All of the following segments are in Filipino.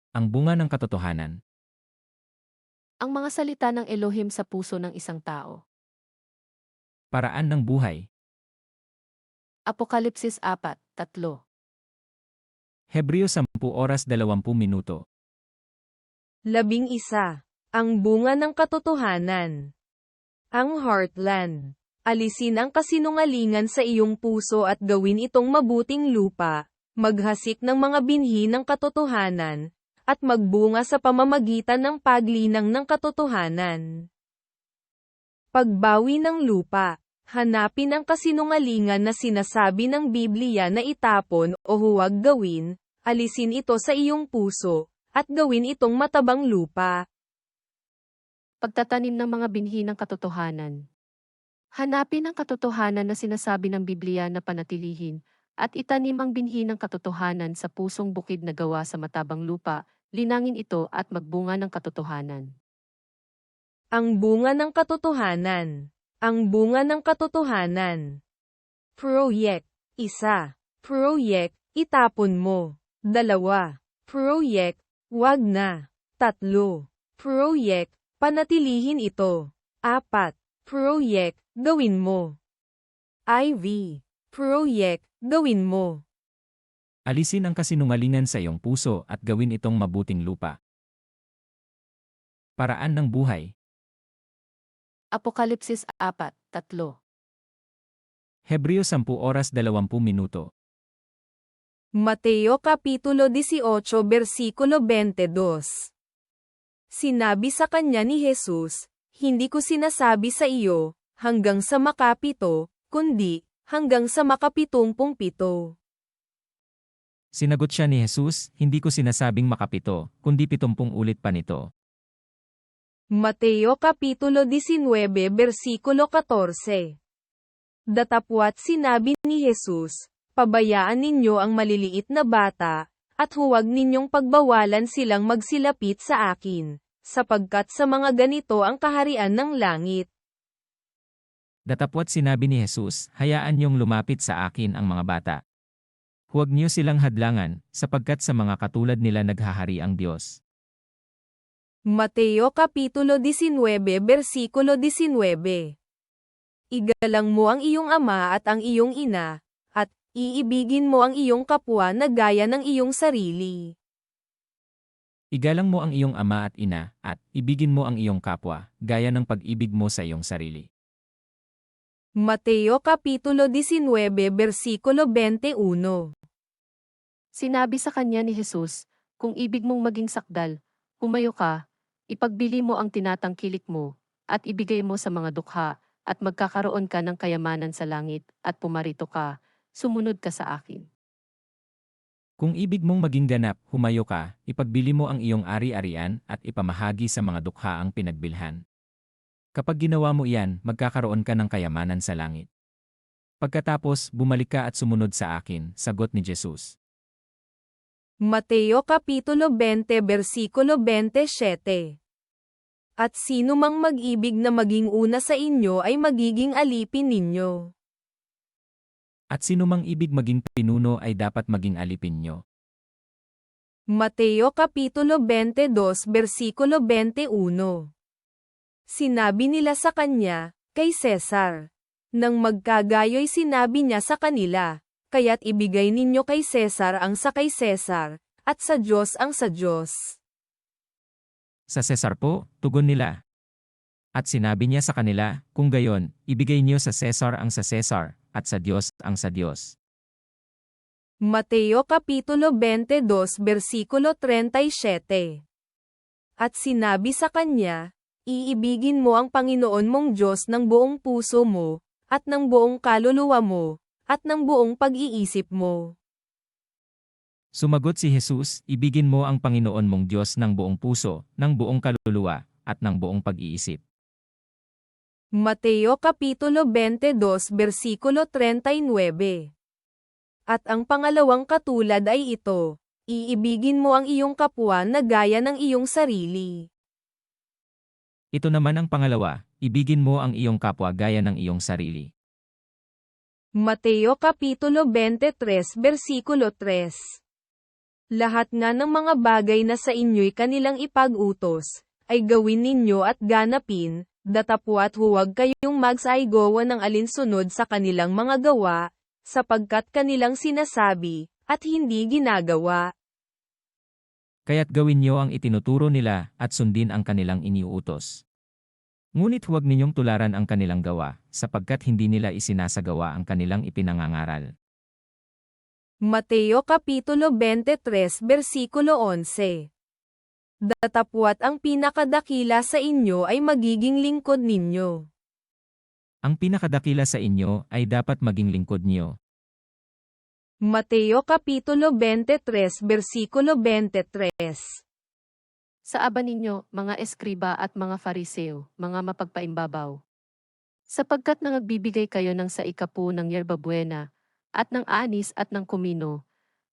Ang bunga ng katotohanan. Ang mga salita ng Elohim sa puso ng isang tao. Paraan ng buhay. Apokalipsis 4:3. Hebreo 10:20. 11. Ang bunga ng katotohanan. Ang heartland. Alisin ang kasinungalingan sa iyong puso at gawin itong mabuting lupa, maghasik ng mga binhi ng katotohanan, at magbunga sa pamamagitan ng paglinang ng katotohanan. Pagbawi ng lupa. Hanapin ang kasinungalingan na sinasabi ng Biblia na itapon o huwag gawin, alisin ito sa iyong puso, at gawin itong matabang lupa. Pagtatanim ng mga binhi ng katotohanan. Hanapin ang katotohanan na sinasabi ng Biblia na panatilihin, at itanim ang binhi ng katotohanan sa pusong bukid na gawa sa matabang lupa, linangin ito at magbunga ng katotohanan. Ang bunga ng katotohanan. Ang bunga ng katotohanan. Proyek. 1. Proyek, itapon mo. 2. Proyek, wag na. 3. Proyek, panatilihin ito. 4. Proyek, gawin mo. IV. Proyek, gawin mo. Alisin ang kasinungalingan sa iyong puso at gawin itong mabuting lupa. Paraan ng buhay. Apokalipsis 4:3. Hebreo 10:20. Mateo Kapitulo 18 versikulo 22. Sinabi sa kanya ni Jesus, hindi ko sinasabi sa iyo, hanggang sa makapito, kundi, hanggang sa makapitumpung-pito. Sinagot siya ni Jesus, hindi ko sinasabing makapito, kundi 70 ulit pa nito. Mateo Kapitulo 19 versikulo 14. Datapwat sinabi ni Jesus, pabayaan ninyo ang maliliit na bata, at huwag ninyong pagbawalan silang magsilapit sa akin, sapagkat sa mga ganito ang kaharian ng langit. Datapwat sinabi ni Jesus, hayaan niyong lumapit sa akin ang mga bata. Huwag niyo silang hadlangan, sapagkat sa mga katulad nila naghahari ang Diyos. Mateo Kapitulo 19 versikulo 19. Igalang mo ang iyong ama at ang iyong ina, at iibigin mo ang iyong kapwa na gaya ng iyong sarili. Igalang mo ang iyong ama at ina, at ibigin mo ang iyong kapwa, gaya ng pag-ibig mo sa iyong sarili. Mateo Kapitulo 19 versikulo 21. Sinabi sa kanya ni Jesus, kung ibig mong maging sakdal, humayo ka, ipagbili mo ang tinatangkilik mo, at ibigay mo sa mga dukha, at magkakaroon ka ng kayamanan sa langit, at pumarito ka, sumunod ka sa akin. Kung ibig mong maging ganap, humayo ka, ipagbili mo ang iyong ari-arian at ipamahagi sa mga dukha ang pinagbilhan. Kapag ginawa mo iyan, magkakaroon ka ng kayamanan sa langit. Pagkatapos, bumalik ka at sumunod sa akin, sagot ni Jesus. Mateo Kapitulo 20 versikulo 27. At sino mang mag-ibig na maging una sa inyo ay magiging alipin ninyo. At sino mang ibig maging pinuno ay dapat maging alipin nyo. Mateo Kapitulo 22 versikulo 21. Sinabi nila sa kanya, kay Cesar. Nang magkagayo'y sinabi niya sa kanila, kaya't ibigay ninyo kay Cesar ang sa kay Cesar, at sa Diyos ang sa Diyos. Sa Cesar po, tugon nila. At sinabi niya sa kanila, kung gayon, ibigay niyo sa Cesar ang sa Cesar, at sa Diyos ang sa Diyos. Mateo Kapitulo 22 versikulo 37. At sinabi sa kanya, iibigin mo ang Panginoon mong Diyos ng buong puso mo, at ng buong kaluluwa mo, at ng buong pag-iisip mo. Sumagot si Jesus, ibigin mo ang Panginoon mong Diyos ng buong puso, ng buong kaluluwa, at ng buong pag-iisip. Mateo Kapitulo 22 versikulo 39. At ang pangalawang katulad ay ito, iibigin mo ang iyong kapwa na gaya ng iyong sarili. Ito naman ang pangalawa, ibigin mo ang iyong kapwa gaya ng iyong sarili. Mateo Kapitulo 23 versikulo 3. Lahat nga ng mga bagay na sa inyo'y kanilang ipag-utos, ay gawin ninyo at ganapin, datapwat huwag kayong magsaigawa ng alinsunod sa kanilang mga gawa, sapagkat kanilang sinasabi, at hindi ginagawa. Kaya't gawin niyo ang itinuturo nila at sundin ang kanilang iniuutos. Ngunit huwag ninyong tularan ang kanilang gawa, sapagkat hindi nila isinasagawa ang kanilang ipinangangaral. Mateo Kapitulo 23 Versikulo 11. Datapwat ang pinakadakila sa inyo ay magiging lingkod ninyo. Ang pinakadakila sa inyo ay dapat maging lingkod niyo. Mateo Kapitulo 23 Versikulo 23. Sa aba ninyo, mga eskriba at mga fariseo, mga mapagpaimbabaw. Sapagkat nangagbibigay kayo ng sa ikapu ng yerbabuena, at ng anis at ng kumino,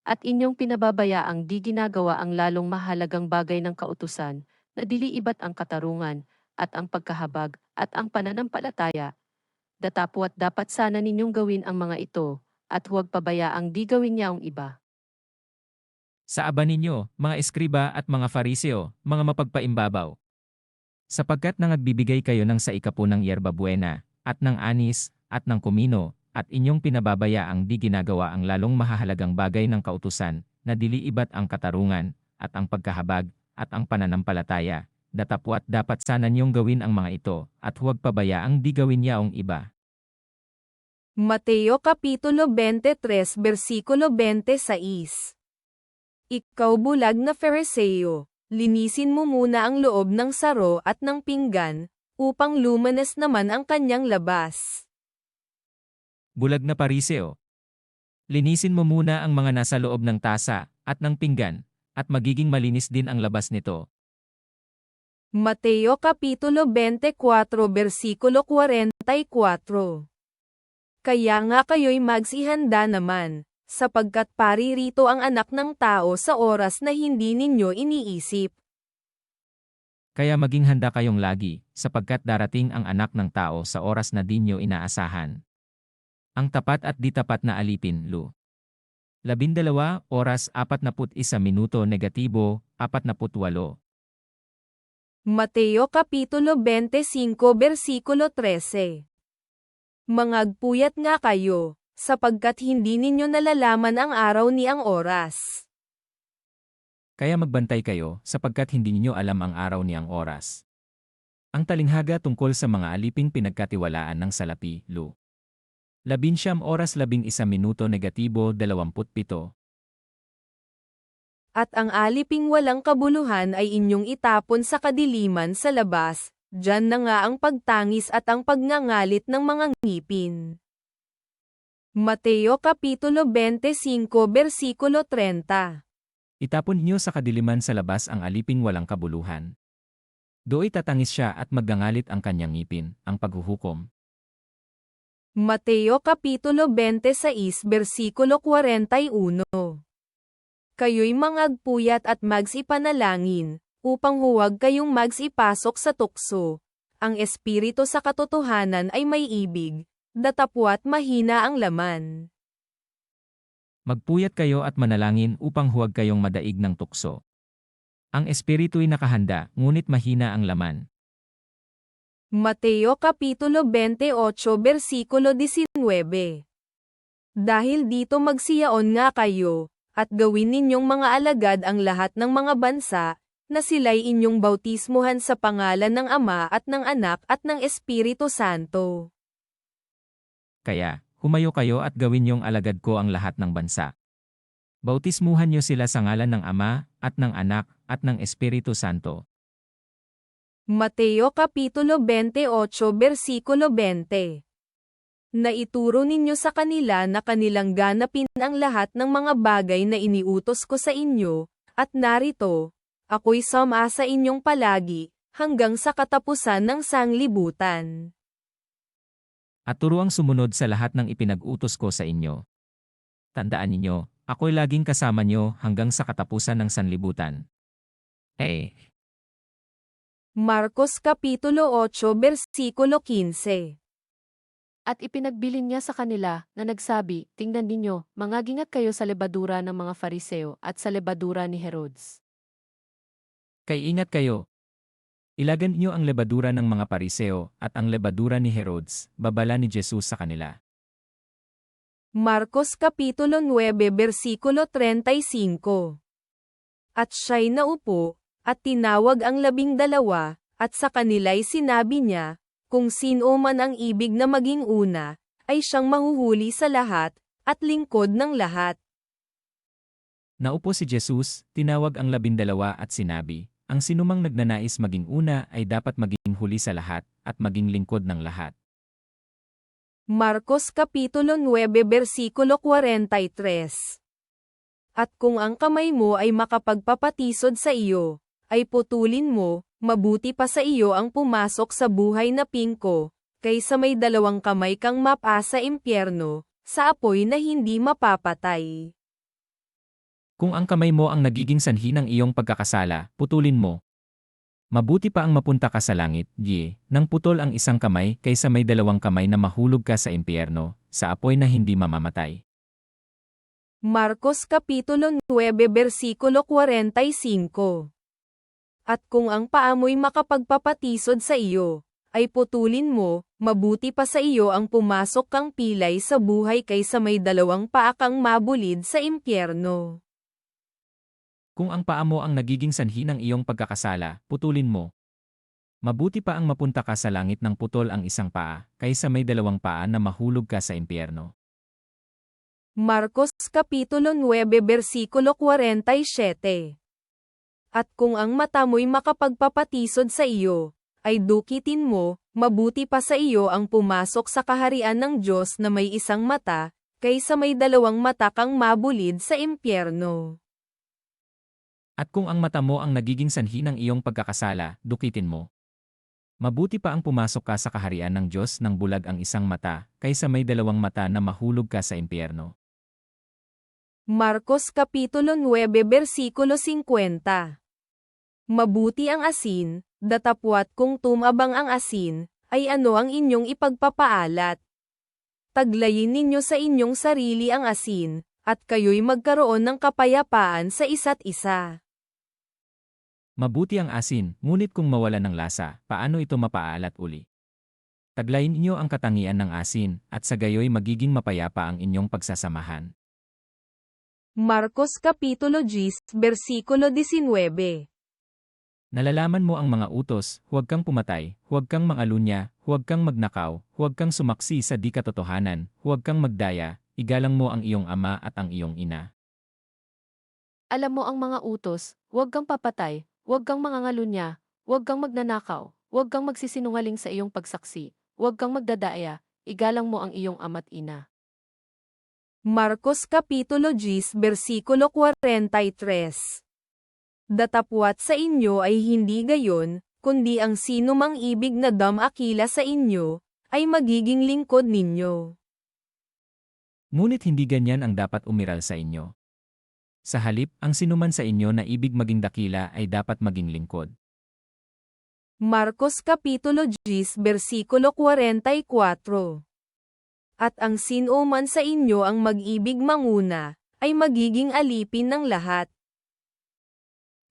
at inyong pinababayaang di ginagawa ang lalong mahalagang bagay ng kautusan, na dili iba't ang katarungan, at ang pagkahabag, at ang pananampalataya. Datapwat dapat sana ninyong gawin ang mga ito, at huwag pabayaang di gawin niya ang iba. Sa aba ninyo, mga eskriba at mga fariseo, mga mapagpaimbabaw. Sapagkat nangagbibigay kayo ng sa ikapu ng yerbabuena, at ng anis, at ng kumino, at inyong pinababayaang di ginagawa ang lalong mahahalagang bagay ng kautusan, na dili iba't ang katarungan, at ang pagkahabag, at ang pananampalataya, datapwat dapat sana niyong gawin ang mga ito, at huwag pabayaang di gawin niya ang iba. Mateo Kapitulo 23 Versikulo 26. Ikaw bulag na Fariseo, linisin mo muna ang loob ng saro at ng pinggan, upang lumanas naman ang kanyang labas. Bulag na pariseo. Linisin mo muna ang mga nasa loob ng tasa, at ng pinggan, at magiging malinis din ang labas nito. Mateo Kapitulo 24 Versikulo 44. Kaya nga kayo'y magsihanda naman, sapagkat paririto ang anak ng tao sa oras na hindi ninyo iniisip. Kaya maging handa kayong lagi, sapagkat darating ang anak ng tao sa oras na di nyo inaasahan. Ang tapat at di tapat na alipin, Lu. 12 oras 41 minuto negatibo, 48. Mateo Kapitulo 25 Versikulo 13. Mangagpuyat nga kayo, sapagkat hindi ninyo nalalaman ang araw ni ang oras. Kaya magbantay kayo, sapagkat hindi ninyo alam ang araw ni ang oras. Ang talinghaga tungkol sa mga aliping pinagkatiwalaan ng salapi, Lu. 19 oras 11 minuto negatibo 27. At ang aliping walang kabuluhan ay inyong itapon sa kadiliman sa labas, diyan na nga ang pagtangis at ang pagngangalit ng mga ngipin. Mateo Kapitulo 25 Versikulo 30. Itapon niyo sa kadiliman sa labas ang aliping walang kabuluhan. Do'y tatangis siya at maggangalit ang kanyang ngipin, ang paghuhukom. Mateo Kapitulo 26 Versikulo 41. Kayo'y mangagpuyat at magsipanalangin, upang huwag kayong magsipasok sa tukso. Ang espiritu sa katotohanan ay may ibig, datapwat mahina ang laman. Magpuyat kayo at manalangin upang huwag kayong madaig ng tukso. Ang espiritu'y nakahanda, ngunit mahina ang laman. Mateo Kapitulo 28 Versikulo 19. Dahil dito magsiyaon nga kayo, at gawin ninyong mga alagad ang lahat ng mga bansa, na sila'y inyong bautismuhan sa pangalan ng Ama at ng Anak at ng Espiritu Santo. Kaya, humayo kayo at gawin niyong alagad ko ang lahat ng bansa. Bautismuhan niyo sila sa ngalan ng Ama, at ng Anak, at ng Espiritu Santo. Mateo Kapitulo 28 Versikulo 20. Naituro ninyo sa kanila na kanilang ganapin ang lahat ng mga bagay na iniutos ko sa inyo, at narito, ako'y sumasa inyong palagi, hanggang sa katapusan ng sanglibutan. At turuang sumunod sa lahat ng ipinag-utos ko sa inyo. Tandaan ninyo, ako'y laging kasama nyo hanggang sa katapusan ng sanlibutan. Marcos Kapitulo 8 Versikulo 15. At ipinagbilin niya sa kanila na nagsabi, "Tingnan ninyo, mangagingat kayo sa lebadura ng mga Fariseo at sa lebadura ni Herodes." Kay ingat kayo. Ilagan niyo ang lebadura ng mga Pariseo at ang lebadura ni Herodes, babala ni Jesus sa kanila. Marcos Kapitulo 9 versikulo 35. At siya'y naupo, at tinawag ang 12, at sa kanila'y sinabi niya, kung sino man ang ibig na maging una, ay siyang mahuhuli sa lahat, at lingkod ng lahat. Naupo si Jesus, tinawag ang 12 at sinabi, ang sinumang nagnanais maging una ay dapat maging huli sa lahat, at maging lingkod ng lahat. Marcos Kapitulo 9 versikulo 43. At kung ang kamay mo ay makapagpapatisod sa iyo, ay putulin mo, mabuti pa sa iyo ang pumasok sa buhay na pingko, kaysa may 2 kamay kang mapa sa impyerno, sa apoy na hindi mapapatay. Kung ang kamay mo ang nagiging sanhi ng iyong pagkakasala, putulin mo. Mabuti pa ang mapunta ka sa langit, nang putol ang isang kamay kaysa may 2 kamay na mahulog ka sa impyerno, sa apoy na hindi mamamatay. Marcos Kapitulo 9 versikulo 45. At kung ang paa mo'y makapagpapatisod sa iyo, ay putulin mo, mabuti pa sa iyo ang pumasok kang pilay sa buhay kaysa may 2 paa kang mabulid sa impyerno. Kung ang paa mo ang nagiging sanhi ng iyong pagkakasala, putulin mo. Mabuti pa ang mapunta ka sa langit ng putol ang isang paa, kaysa may 2 paa na mahulog ka sa impyerno. Marcos Kapitulo 9 versikulo 47. At kung ang mata mo'y makapagpapatisod sa iyo, ay dukitin mo, mabuti pa sa iyo ang pumasok sa kaharian ng Diyos na may 1 mata, kaysa may 2 mata kang mabulid sa impyerno. At kung ang mata mo ang nagiging sanhi ng iyong pagkakasala, dukitin mo. Mabuti pa ang pumasok ka sa kaharian ng Diyos nang bulag ang 1 mata, kaysa may 2 mata na mahulog ka sa impyerno. Marcos Kapitulo 9 versikulo 50. Mabuti ang asin, datapwat kung tumabang ang asin, ay ano ang inyong ipagpapaalat. Taglayin ninyo sa inyong sarili ang asin, at kayo'y magkaroon ng kapayapaan sa isa't isa. Mabuti ang asin, ngunit kung mawala ng lasa, paano ito mapaalat uli? Taglayin niyo ang katangian ng asin, at sa gayoy magiging mapayapa ang inyong pagsasamahan. Marcos Kapitulo 10 versikulo 19. Nalalaman mo ang mga utos, huwag kang pumatay, huwag kang mangalunya, huwag kang magnakaw, huwag kang sumaksi sa di katotohanan, huwag kang magdaya, igalang mo ang iyong ama at ang iyong ina. Alam mo ang mga utos, huwag kang papatay, huwag kang mangangalunya, huwag kang magnanakaw, huwag kang magsisinungaling sa iyong pagsaksi, huwag kang magdadaya, igalang mo ang iyong ama't ina. Marcos Kapitulo 10 versikulo 43. Datapwat sa inyo ay hindi gayon, kundi ang sino mang ibig na damakila sa inyo, ay magiging lingkod ninyo. Ngunit hindi ganyan ang dapat umiral sa inyo. Sa halip, ang sinuman sa inyo na ibig maging dakila ay dapat maging lingkod. Marcos Kapitulo 10 versikulo 44. At ang sino man sa inyo ang mag-ibig manguna, ay magiging alipin ng lahat.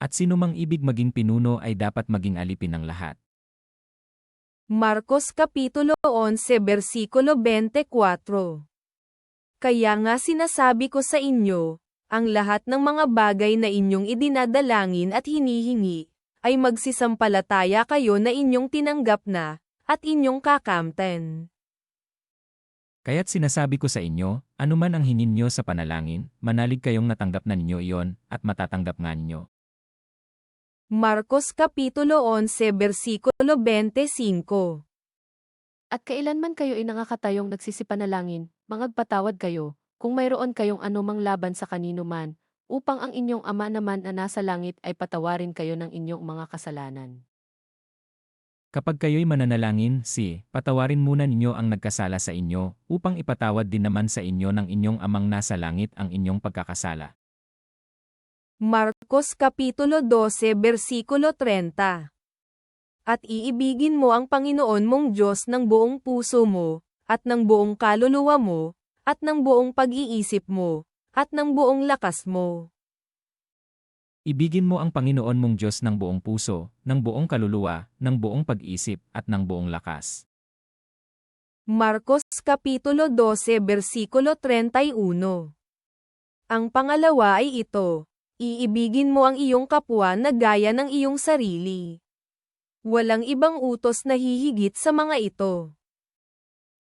At sinumang ibig maging pinuno ay dapat maging alipin ng lahat. Marcos Kapitulo 11 versikulo 24. Kaya nga sinasabi ko sa inyo, ang lahat ng mga bagay na inyong idinadalangin at hinihingi, ay magsisampalataya kayo na inyong tinanggap na, at inyong kakamten. Kaya't sinasabi ko sa inyo, anuman ang hininyo sa panalangin, manalig kayong natanggap na ninyo iyon, at matatanggap nga ninyo. Marcos Kapitulo 11 versikulo 25. At kailanman kayo inangakatayong nagsisipanalangin, mangagpatawad kayo, kung mayroon kayong anumang laban sa kanino man, upang ang inyong Ama naman na nasa langit ay patawarin kayo ng inyong mga kasalanan. Kapag kayo'y mananalangin, patawarin muna ninyo ang nagkasala sa inyo, upang ipatawad din naman sa inyo ng inyong amang nasa langit ang inyong pagkakasala. Marcos Kapitulo 12 versikulo 30. At iibigin mo ang Panginoon mong Diyos ng buong puso mo, at ng buong kaluluwa mo, at ng buong pag-iisip mo, at ng buong lakas mo. Ibigin mo ang Panginoon mong Diyos ng buong puso, ng buong kaluluwa, ng buong pag-isip, at ng buong lakas. Marcos Kapitulo 12 versikulo 31. Ang pangalawa ay ito, iibigin mo ang iyong kapwa na gaya ng iyong sarili. Walang ibang utos na hihigit sa mga ito.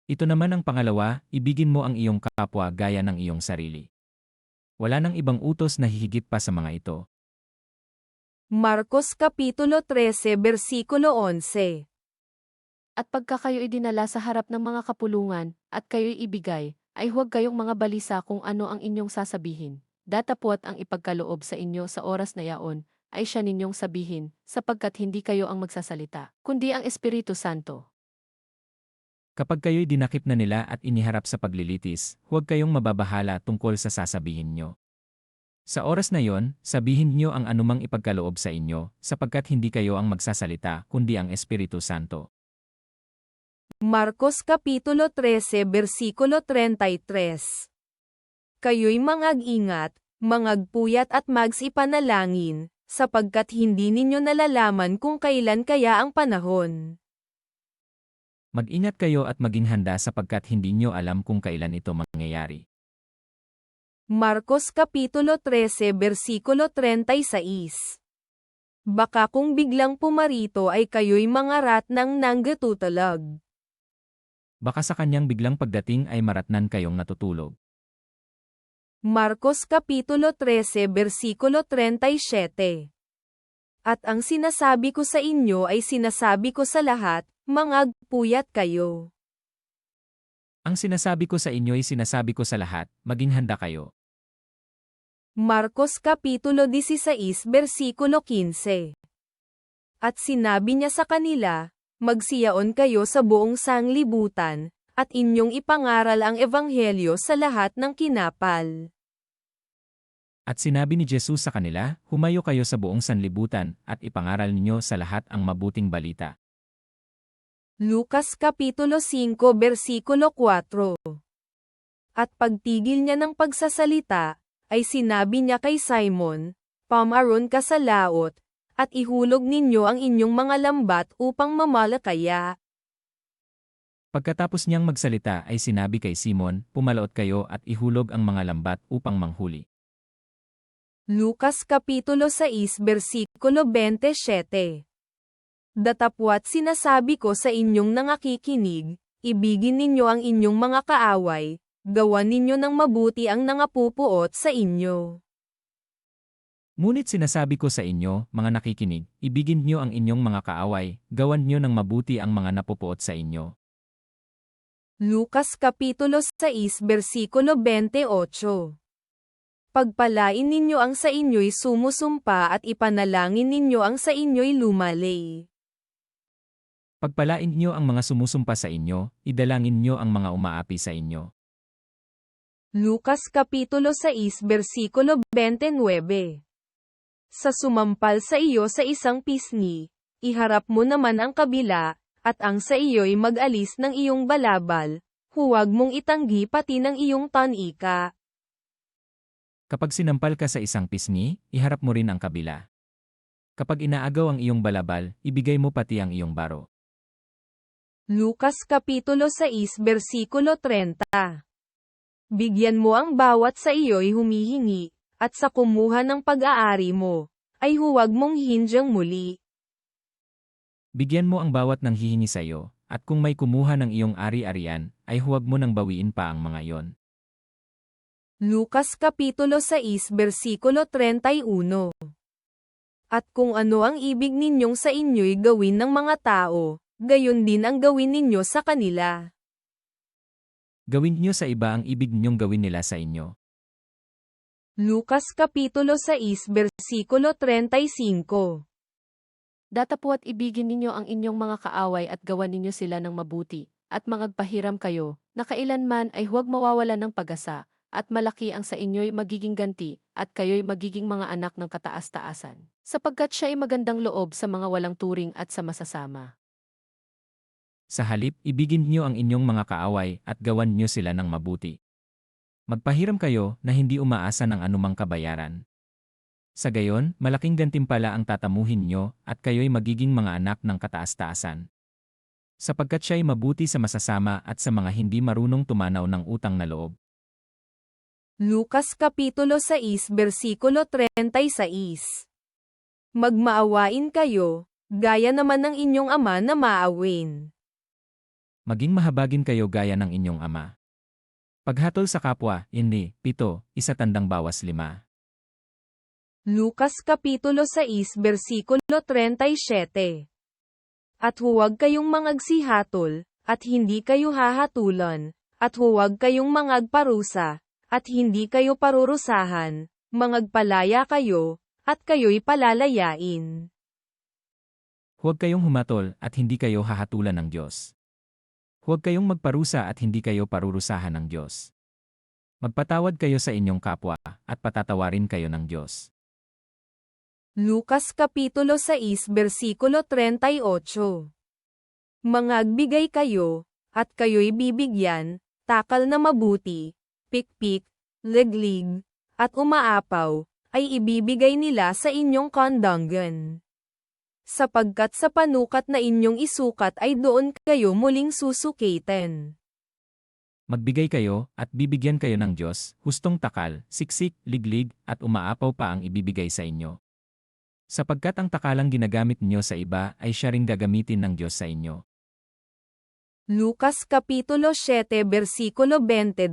Ito naman ang pangalawa, ibigin mo ang iyong kapwa gaya ng iyong sarili. Wala nang ibang utos na hihigit pa sa mga ito. Marcos Kapitulo 13 versikulo 11. At pagka kayo'y dinala sa harap ng mga kapulungan, at kayo'y ibigay, ay huwag kayong mga balisa kung ano ang inyong sasabihin. Datapwat ang ipagkaloob sa inyo sa oras na yaon, ay siya ninyong sabihin, sapagkat hindi kayo ang magsasalita, kundi ang Espiritu Santo. Kapag kayo'y dinakip na nila at iniharap sa paglilitis, huwag kayong mababahala tungkol sa sasabihin nyo. Sa oras na yon, sabihin nyo ang anumang ipagkaloob sa inyo, sapagkat hindi kayo ang magsasalita, kundi ang Espiritu Santo. Marcos Kapitulo 13 versikulo 33. Kayo'y mangag-ingat, mangagpuyat at magsipanalangin, sapagkat hindi ninyo nalalaman kung kailan kaya ang panahon. Mag-ingat kayo at maging handa sapagkat hindi nyo alam kung kailan ito mangyayari. Marcos Kapitulo 13 versikulo 36. Baka kung biglang pumarito ay kayo'y mangarat ng nanggatutulag. Baka sa kanyang biglang pagdating ay maratnan kayong natutulog. Marcos Kapitulo 13 versikulo 37. At ang sinasabi ko sa inyo ay sinasabi ko sa lahat, mangagpuyat kayo. Ang sinasabi ko sa inyo ay sinasabi ko sa lahat, maging handa kayo. Marcos Kapitulo 16 versikulo 15. At sinabi niya sa kanila, magsiyaon kayo sa buong sanglibutan, at inyong ipangaral ang ebanghelyo sa lahat ng kinapal. At sinabi ni Jesus sa kanila, humayo kayo sa buong sanlibutan, at ipangaral ninyo sa lahat ang mabuting balita. Lucas Kapitulo 5 versikulo 4. At pagtigil niya ng pagsasalita, ay sinabi niya kay Simon, pamaron ka sa laot, at ihulog ninyo ang inyong mga lambat upang mamalakaya. Pagkatapos niyang magsalita ay sinabi kay Simon, pumalaot kayo at ihulog ang mga lambat upang manghuli. Lucas Kapitulo 6 versikulo 27. Datapwat sinasabi ko sa inyong nangakikinig, ibigin ninyo ang inyong mga kaaway, gawan ninyo ng mabuti ang nangapupuot sa inyo. Ngunit sinasabi ko sa inyo, mga nakikinig, ibigin niyo ang inyong mga kaaway, gawan niyo ng mabuti ang mga napupuot sa inyo. Lucas Kapitulo 6 versikulo 28. Pagpalain ninyo ang sa inyo'y sumusumpa at ipanalangin ninyo ang sa inyo'y lumalay. Pagpalain niyo ang mga sumusumpa sa inyo, idalangin niyo ang mga umaapi sa inyo. Lucas Kapitulo 6 versikulo 29. Sa sumampal sa iyo sa isang pisngi, iharap mo naman ang kabila, at ang sa iyo'y mag-alis ng iyong balabal, huwag mong itanggi pati ng iyong tanika. Kapag sinampal ka sa isang pisngi, iharap mo rin ang kabila. Kapag inaagaw ang iyong balabal, ibigay mo pati ang iyong baro. Lucas Kapitulo 6 versikulo 30. Bigyan mo ang bawat sa iyo'y humihingi, at sa kumuha ng pag-aari mo, ay huwag mong hindyang muli. Bigyan mo ang bawat nang hihingi sa iyo, at kung may kumuha ng iyong ari-arian, ay huwag mo nang bawiin pa ang mga iyon. Lucas Kapitulo 6 versikulo 31. At kung ano ang ibig ninyong sa inyo'y gawin ng mga tao, gayon din ang gawin ninyo sa kanila. Gawin niyo sa iba ang ibig ninyong gawin nila sa inyo. Lucas Kapitulo 6 versikulo 35. Datapwat ibigin ninyo ang inyong mga kaaway at gawan ninyo sila ng mabuti, at mangagpahiram kayo, na kailanman ay huwag mawawalan ng pag-asa, at malaki ang sa inyo'y magiging ganti, at kayo'y magiging mga anak ng kataas-taasan, sapagkat siya ay magandang loob sa mga walang turing at sa masasama. Sa halip, ibigin niyo ang inyong mga kaaway at gawan niyo sila ng mabuti. Magpahiram kayo na hindi umaasa ng anumang kabayaran. Sa gayon, malaking gantimpala ang tatamuhin niyo at kayo'y magiging mga anak ng kataas-taasan. Sapagkat siya'y mabuti sa masasama at sa mga hindi marunong tumanaw ng utang na loob. Lucas Kapitulo 6 versikulo 36. Magmaawain kayo, gaya naman ng inyong ama na maawin. Maging mahabagin kayo gaya ng inyong ama. Paghatol sa kapwa, hindi, 7, 1/5. Lucas Kapitulo 6 versikulo 37. At huwag kayong mangagsihatol, at hindi kayo hahatulan, at huwag kayong mangagparusa, at hindi kayo parurusahan, mangagpalaya kayo, at kayo'y palalayain. Huwag kayong humatol at hindi kayo hahatulan ng Diyos. Huwag kayong magparusa at hindi kayo parurusahan ng Diyos. Magpatawad kayo sa inyong kapwa at patatawarin kayo ng Diyos. Lucas Kapitulo 6 versikulo 38. Mangagbigay kayo, at kayo'y bibigyan, takal na mabuti, pikpik, leglig, at umaapaw, ay ibibigay nila sa inyong kandanggan. Sapagkat sa panukat na inyong isukat ay doon kayo muling susukitin. Magbigay kayo at bibigyan kayo ng Diyos, hustong takal, siksik, liglig, at umaapaw pa ang ibibigay sa inyo. Sapagkat ang takalang ginagamit niyo sa iba ay siya ring gagamitin ng Diyos sa inyo. Lucas Kapitulo 7 versikulo 22.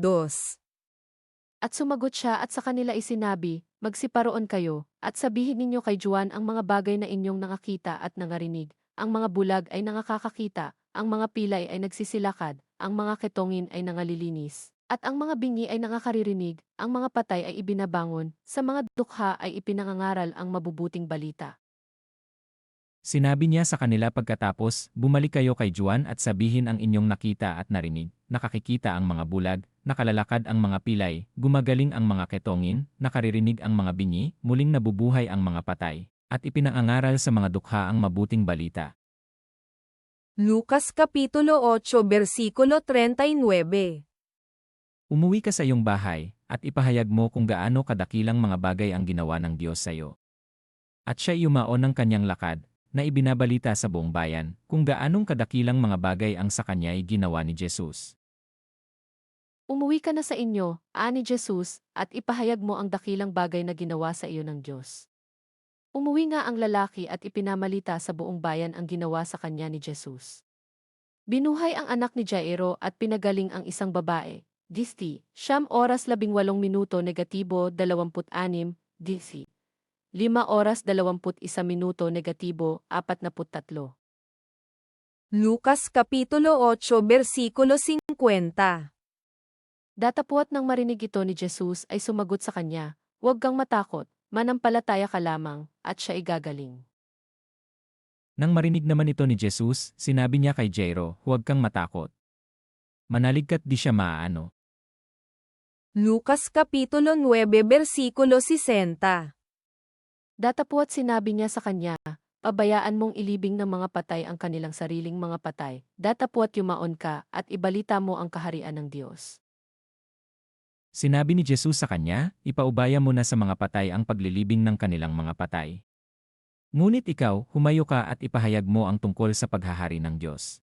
At sumagot siya at sa kanila isinabi, magsiparoon kayo, at sabihin ninyo kay Juan ang mga bagay na inyong nakakita at nangarinig. Ang mga bulag ay nangakakakita, ang mga pilay ay nagsisilakad, ang mga ketongin ay nangalilinis, at ang mga bingi ay nangakaririnig, ang mga patay ay ibinabangon, sa mga dukha ay ipinangangaral ang mabubuting balita. Sinabi niya sa kanila pagkatapos, bumalik kayo kay Juan at sabihin ang inyong nakita at narinig, nakakikita ang mga bulag, nakalalakad ang mga pilay, gumagaling ang mga ketongin, nakaririnig ang mga bingi, muling nabubuhay ang mga patay, at ipinangangaral sa mga dukha ang mabuting balita. Lucas Kapitulo 8 versikulo 39. Umuwi ka sa iyong bahay, at ipahayag mo kung gaano kadakilang mga bagay ang ginawa ng Diyos sa iyo. At siya yumaon ng kanyang lakad, na ibinabalita sa buong bayan, kung gaanong kadakilang mga bagay ang sa kanya'y ginawa ni Jesus. Umuwi ka na sa inyo, ani Jesus, at ipahayag mo ang dakilang bagay na ginawa sa iyo ng Diyos. Umuwi nga ang lalaki at ipinamalita sa buong bayan ang ginawa sa kanya ni Jesus. Binuhay ang anak ni Jairo at pinagaling ang isang babae. DC, 9:18 negatibo 26, DC. 5:21 negatibo 43. Lucas Kapitulo 8 versikulo 50. Datapwat nang marinig ito ni Jesus ay sumagot sa kanya, huwag kang matakot, manampalataya ka lamang, at siya igagaling. Nang marinig naman ito ni Jesus, sinabi niya kay Jairo, huwag kang matakot. Manaligkat di siya maaano. Lucas Kapitulo 9 versikulo 60. Datapwat sinabi niya sa kanya, pabayaan mong ilibing ng mga patay ang kanilang sariling mga patay, datapwat yumaon ka at ibalita mo ang kaharian ng Diyos. Sinabi ni Jesus sa kanya, ipaubaya mo na sa mga patay ang paglilibing ng kanilang mga patay. Ngunit ikaw, humayo ka at ipahayag mo ang tungkol sa paghahari ng Diyos.